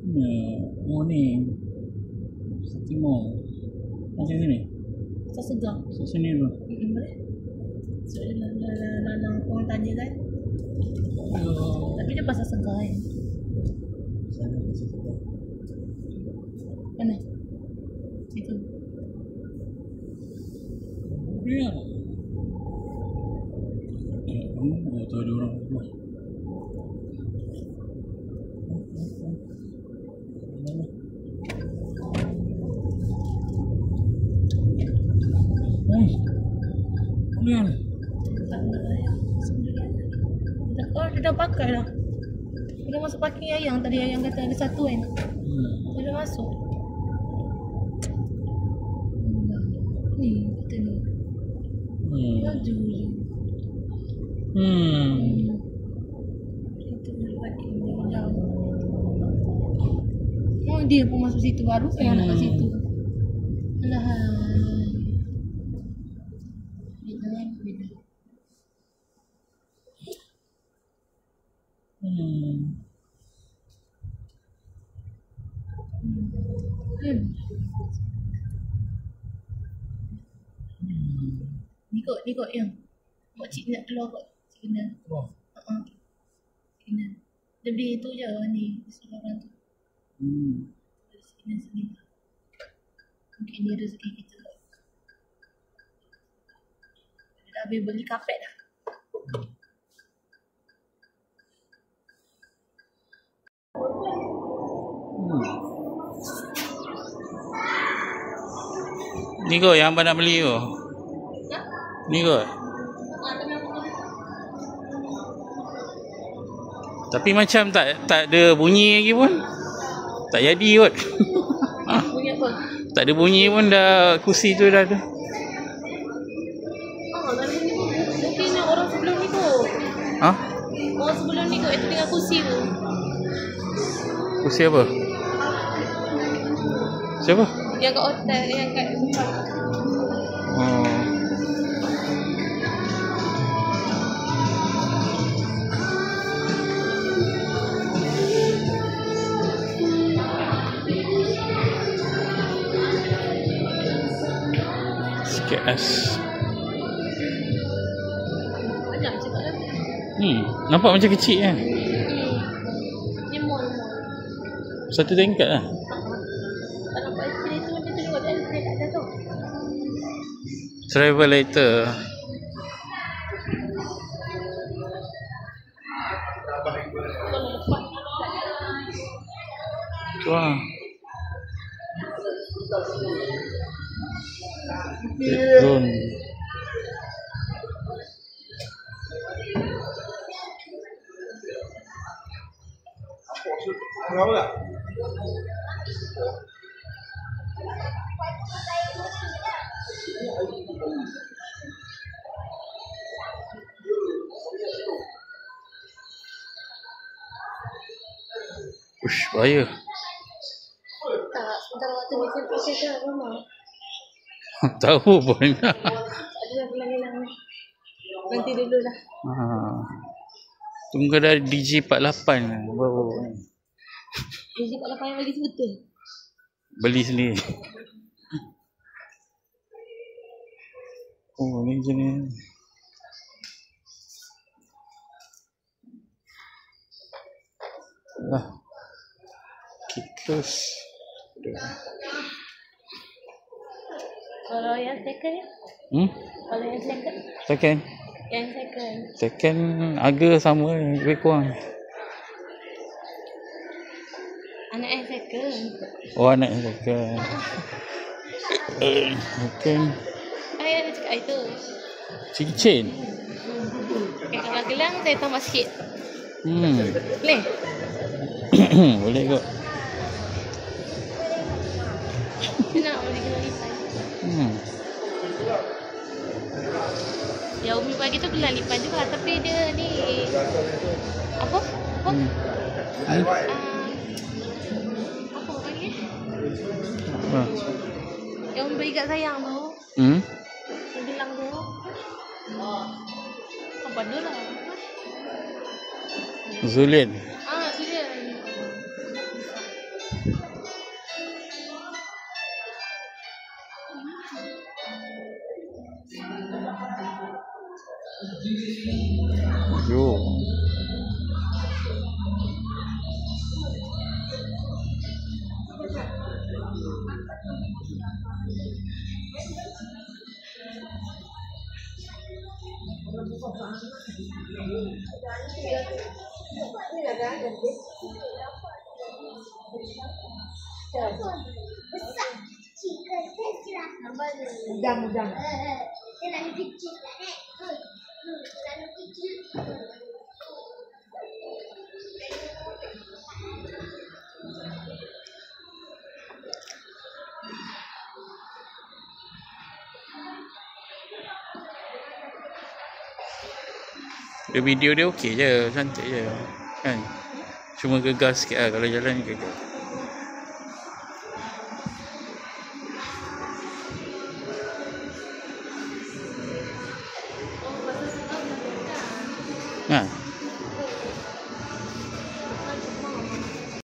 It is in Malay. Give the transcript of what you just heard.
Oh ni Timur. Macam sini. Tak segar. Sini dulu. Boleh. So, korang tanya kan. Tapi dia pasal segar kan. Sana pasal segar. Mana? Itu. Ya. Oh, tak ada orang. Kemudian Oh, dia dah pakai dah. Dia dah masuk parking Ayang. Tadi Ayang kata ada satu kan. Dia dah masuk. Ni, kita ni. Laju je. Itu dia parking dia jauh. Oh, dia pun masuk situ baru. Saya nak kat situ. Alahai. Beda kan? Beda. Ni kot yang makcik nak keluar kot. Cik kena. Cik kena. Dia beli tu je ni. Suruh orang tu. Dari sini. Mungkin dia rezeki kita kot. Dia dah habis beli kapet dah. Ni kot yang abang nak beli tu. Ni kot. Tapi macam tak ada bunyi lagi pun. Tak jadi kot. Bunyi apa? Tak ada bunyi pun dah kursi tu dah ada. Mungkin orang sebelum ni kot. Orang sebelum ni kot itu dengan kursi tu. Kursi apa? Siapa? Yang kat hotel, yang kat tempat. Sikit ais. Banyak cakap lah. Nampak macam kecil kan? Ni mall. Satu tingkat lah. Tak nampak escalator macam tu juga. Dia tak ada tu. Travel later. Kalau lepas Tu lah. Drone. Berapa tak? Ush, bahaya. tak, sebentar waktu ni saya proses ke rumah. Tahu pun. Ada yang hilang-hilang ni. Nanti dulu lah. Tunggu dah DJ48 baru Jadi Pak Lapan yang bagi betul. beli sendiri. Oh, ni macam ni. Lah. Kickers. Kalau yang second ya? Kalau yang second? Second. Yang second. Second harga sama lebih kurang. Anak yang second. Oh, anak yang second. Second. Ayah ada cakap itu. Cincin. Okay, kalau gelang saya tambah sikit. Boleh? Boleh kot. Kenapa boleh gelang lipan? Yang Umi bagi tu gelang lipan juga. Tapi dia ni apa? Apa panggil? Apa? Yang Umi bagi kat sayang tu. Yang gelang tu. Apa tu lah? Zulian. Zulian. Yo. Mudah-mudah. Terlalu kecil kan, terlalu kecil. Dia video dia okey je, cantik je. Kan? Cuma gegar sikit lah kalau jalan ni gegar. Ha.